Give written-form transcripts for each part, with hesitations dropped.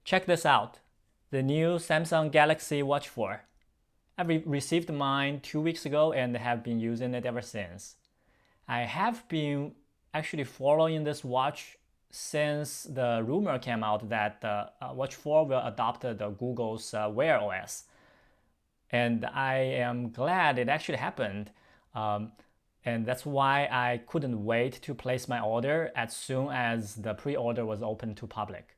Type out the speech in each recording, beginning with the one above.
Check this out, the new Samsung Galaxy Watch 4. I received mine 2 weeks ago and have been using it ever since. I have been actually following this watch since the rumor came out that the Watch 4 will adopt the Google's Wear OS. And I am glad it actually happened. And that's why I couldn't wait to place my order as soon as the pre-order was open to public.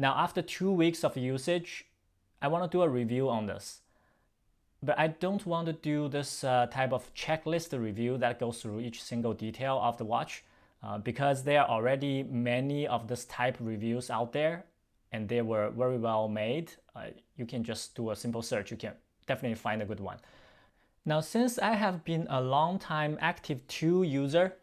Now, after 2 weeks of usage, I want to do a review on this. But I don't want to do this type of checklist review that goes through each single detail of the watch because there are already many of this type reviews out there and they were very well made. You can just do a simple search. You can definitely find a good one. Now, since I have been a long-time active2 user,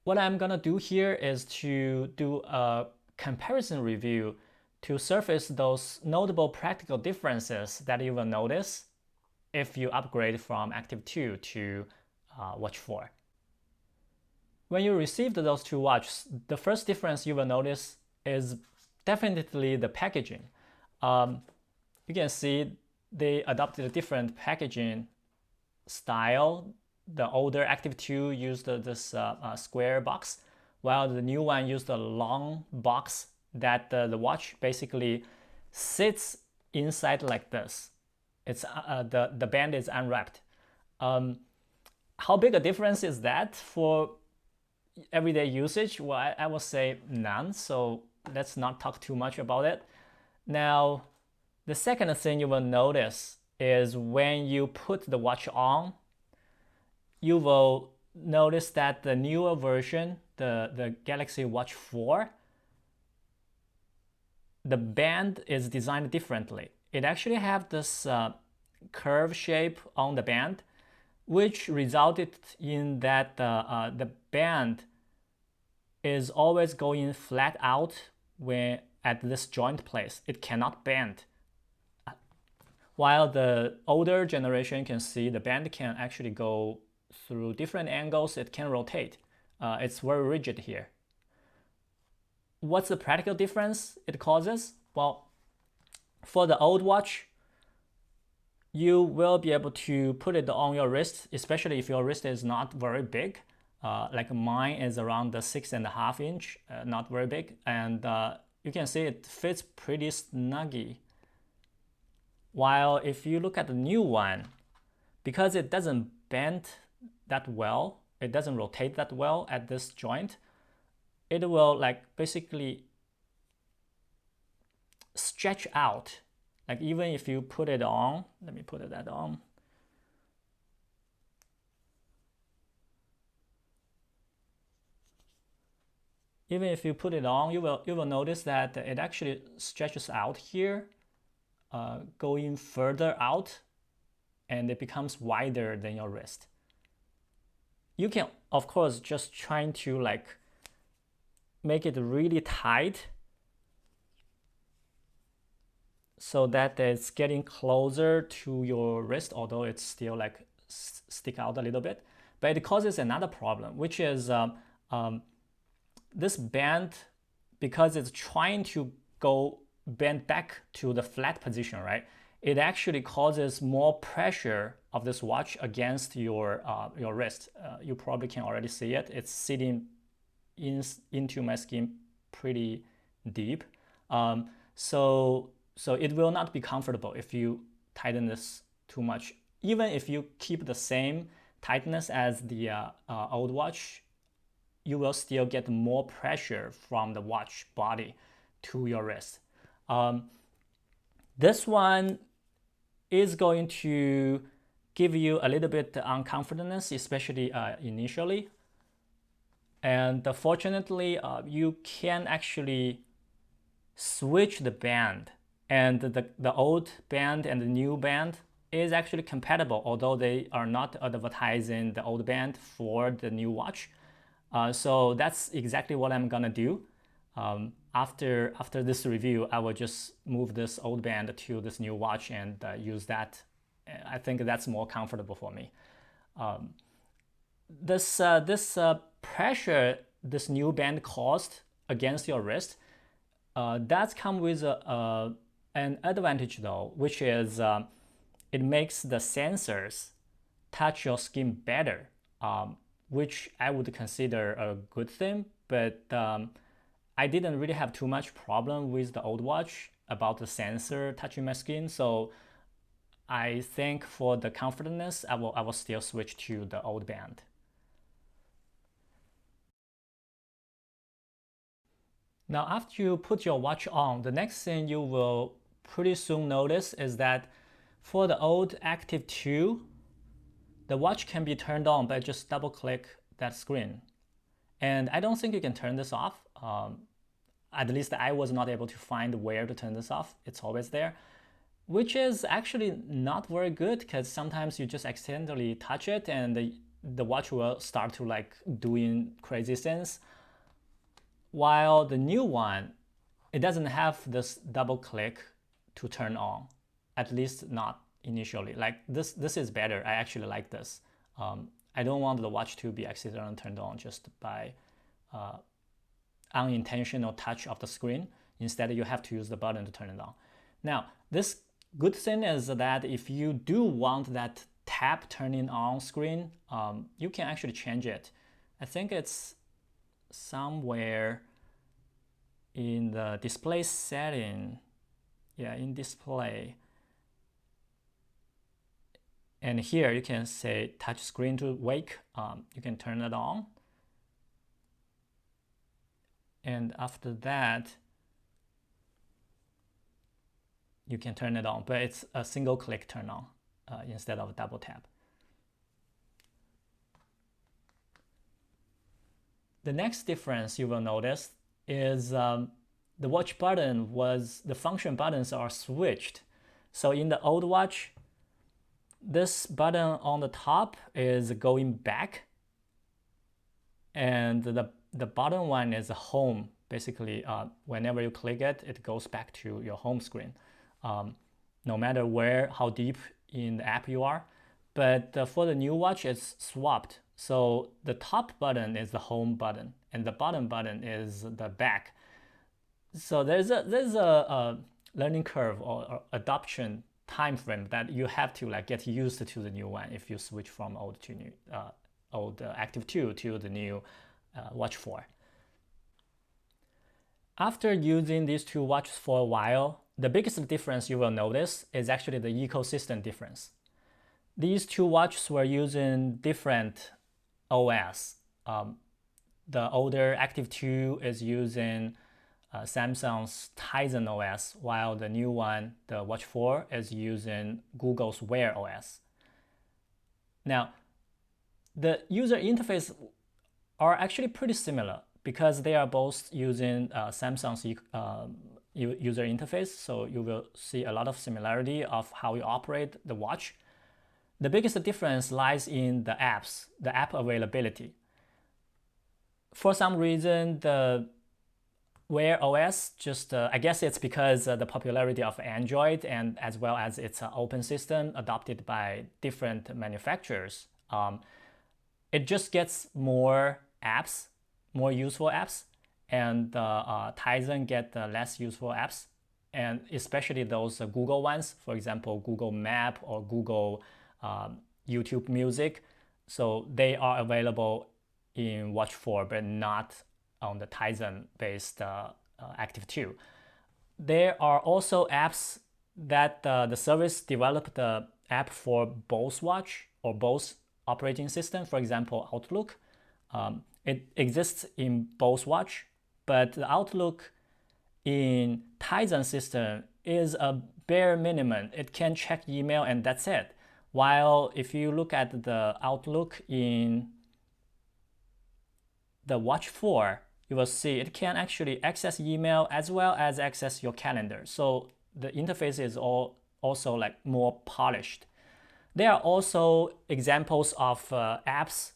what I'm gonna do here is to do a comparison review to surface those notable practical differences that you will notice if you upgrade from active2 to Watch 4. When you received those two watches, the first difference you will notice is definitely the packaging. You can see they adopted a different packaging style. The older active2 used this square box, while the new one used a long box that the watch basically sits inside like this. It's the band is unwrapped. How big a difference is that for everyday usage? Well, I will say none, so let's not talk too much about it. Now, the second thing you will notice is when you put the watch on, you will notice that the newer version, the Galaxy Watch 4, the band is designed differently. It actually have this curve shape on the band, which resulted in that the band is always going flat out when at this joint place. It cannot bend. While the older generation can see the band can actually go through different angles, it can rotate. It's very rigid here. What's the practical difference it causes? Well, for the old watch, you will be able to put it on your wrist, especially if your wrist is not very big. Like mine is around the 6.5 inch, not very big. And you can see it fits pretty snuggy. While if you look at the new one, because it doesn't bend that well, it doesn't rotate that well at this joint, it will like basically stretch out. Like even if you put it on, let me put that on. Even if you put it on, you will notice that it actually stretches out here, going further out, and it becomes wider than your wrist. You can, of course, just trying to like make it really tight so that it's getting closer to your wrist, although it's still like stick out a little bit. But it causes another problem, which is this band, because it's trying to go bend back to the flat position, right? It actually causes more pressure of this watch against your wrist. You probably can already see it. It's sitting into my skin pretty deep. So it will not be comfortable if you tighten this too much. Even if you keep the same tightness as the old watch, you will still get more pressure from the watch body to your wrist. This one is going to give you a little bit uncomfortableness, especially initially. And fortunately, you can actually switch the band, and the old band and the new band is actually compatible, although they are not advertising the old band for the new watch. So that's exactly what I'm gonna do. After this review, I will just move this old band to this new watch and use that. I think that's more comfortable for me. This pressure this new band caused against your wrist That's come with an advantage though, which is it makes the sensors touch your skin better, which I would consider a good thing. But I didn't really have too much problem with the old watch about the sensor touching my skin. So I think for the comfortness, I will still switch to the old band. Now, after you put your watch on, the next thing you will pretty soon notice is that for the old active2, the watch can be turned on by just double click that screen. And I don't think you can turn this off. At least I was not able to find where to turn this off. It's always there, which is actually not very good because sometimes you just accidentally touch it and the watch will start to like doing crazy things. While the new one, it doesn't have this double click to turn on, at least not initially. Like this is better. I actually like this. I don't want the watch to be accidentally turned on just by unintentional touch of the screen. Instead, you have to use the button to turn it on. Now, this good thing is that if you do want that tap turning on screen, you can actually change it. I think it's somewhere in the display setting. Yeah, in display. And here you can say touch screen to wake. You can turn it on. And after that, you can turn it on, but it's a single click turn on instead of a double tap. The next difference you will notice is the watch button the function buttons are switched. So in the old watch, this button on the top is going back, and the bottom one is home. Basically, whenever you click it, it goes back to your home screen, no matter how deep in the app you are. But for the new watch, it's swapped. So the top button is the home button, and the bottom button is the back. So there's a learning curve or adoption time frame that you have to like get used to the new one if you switch from old to new, old active2 to the new Watch 4. After using these two watches for a while, the biggest difference you will notice is actually the ecosystem difference. These two watches were using different OS. The older active2 is using Samsung's Tizen OS, while the new one, the Watch 4, is using Google's Wear OS. Now, the user interface are actually pretty similar because they are both using Samsung's user interface, so you will see a lot of similarity of how you operate the watch. The biggest difference lies in the apps, the app availability. For some reason, the Wear OS I guess it's because the popularity of Android and as well as its open system adopted by different manufacturers, it just gets more apps, more useful apps, and Tizen get less useful apps, and especially those Google ones, for example, Google Map or Google YouTube Music. So they are available in Watch 4, but not on the Tizen-based active2. There are also apps that the service developed the app for both watch or both operating system. For example, Outlook. It exists in both watch, but the Outlook in Tizen system is a bare minimum. It can check email and that's it. While if you look at the Outlook in the Watch 4, you will see it can actually access email as well as access your calendar. So the interface is also like more polished. There are also examples of apps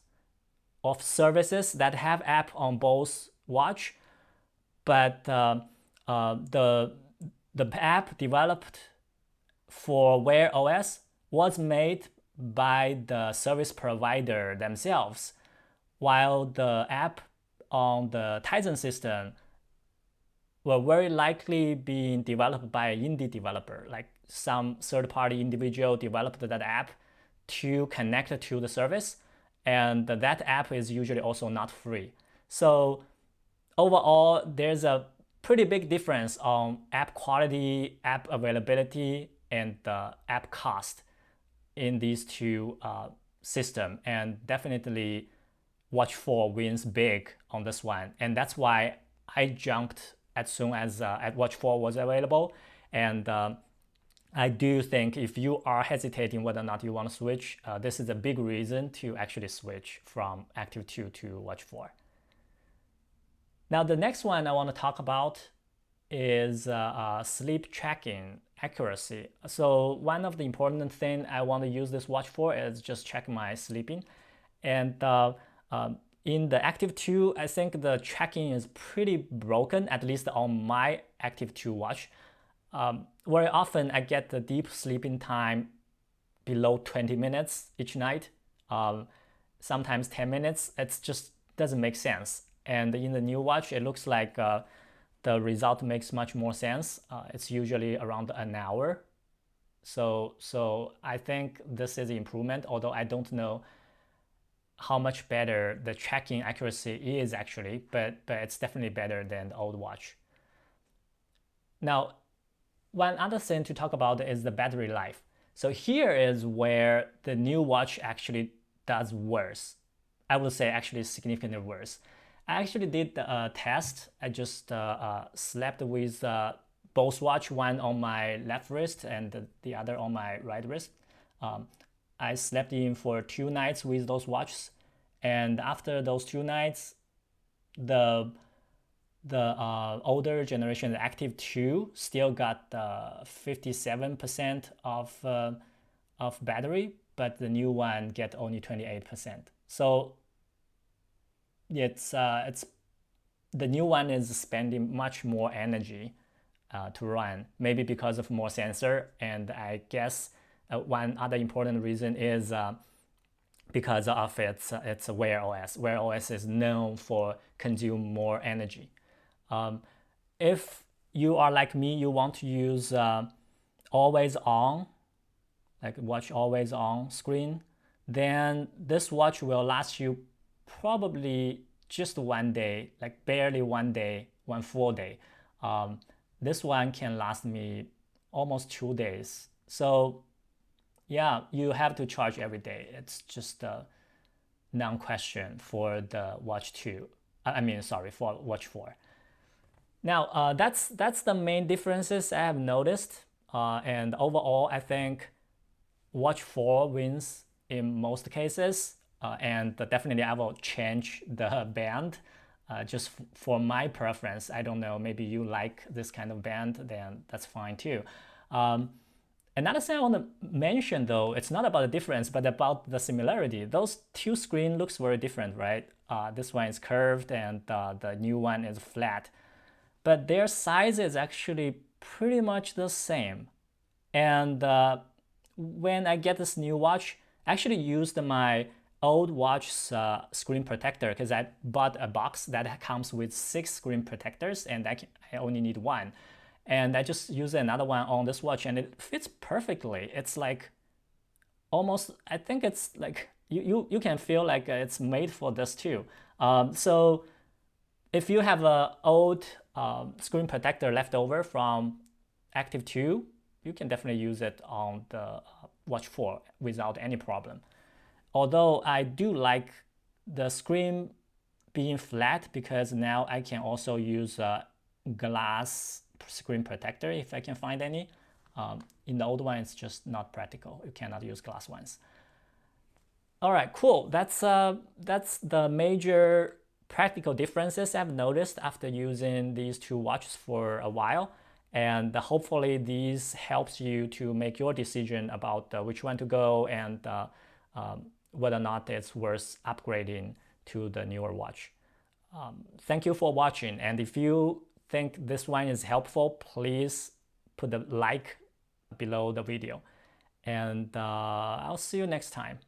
of services that have app on both watch, but the app developed for Wear OS was made by the service provider themselves, while the app on the Tizen system will very likely be developed by an indie developer, like some third-party individual developed that app to connect to the service, and that app is usually also not free. So overall, there's a pretty big difference on app quality, app availability, and the app cost in these two systems. And definitely Watch 4 wins big on this one. And that's why I jumped as soon as Watch 4 was available. And I do think if you are hesitating whether or not you want to switch, this is a big reason to actually switch from Active2 to Watch 4. Now, the next one I want to talk about is sleep tracking accuracy. So one of the important things I want to use this watch for is just check my sleeping. And in the Active2, I think the tracking is pretty broken, at least on my Active2 watch. Very often I get the deep sleeping time below 20 minutes each night, sometimes 10 minutes. It just doesn't make sense. And in the new watch, it looks like the result makes much more sense. It's usually around an hour. So I think this is an improvement, although I don't know how much better the tracking accuracy is actually, but it's definitely better than the old watch. Now, one other thing to talk about is the battery life. So here is where the new watch actually does worse. I would say actually significantly worse. I actually did a test. I just slept with both watch, one on my left wrist and the other on my right wrist. I slept in for 2 nights with those watches, and after those 2 nights, the older generation, the Active2, still got 57% of battery, but the new one get only 28%. So it's the new one is spending much more energy to run, maybe because of more sensor, and I guess one other important reason is because of its Wear OS. Wear OS is known for consume more energy. If you are like me, you want to use always on, like watch always on screen, then this watch will last you probably just 1 day, like barely 1 day, 1 full day. This one can last me almost 2 days. So yeah, you have to charge every day. It's just a non-question for the Watch 2. For Watch 4. Now, that's the main differences I have noticed. And overall, I think Watch 4 wins in most cases. And definitely I will change the band just for my preference. I don't know, maybe you like this kind of band, then that's fine too. Another thing I want to mention though, it's not about the difference, but about the similarity. Those two screens looks very different, right? This one is curved and the new one is flat. But their size is actually pretty much the same. And when I get this new watch, I actually used my old watch's screen protector because I bought a box that comes with 6 screen protectors and I only need 1. And I just use another one on this watch and it fits perfectly. It's like almost, I think it's like, you can feel like it's made for this too. So if you have an old screen protector left over from Active2, you can definitely use it on the Watch 4 without any problem. Although I do like the screen being flat because now I can also use a glass screen protector if I can find any. In the old one, it's just not practical. You cannot use glass ones. All right, cool. That's the major practical differences I've noticed after using these two watches for a while. And hopefully these helps you to make your decision about which one to go and whether or not it's worth upgrading to the newer watch. Thank you for watching, and if you think this one is helpful, please put the like below the video, and I'll see you next time.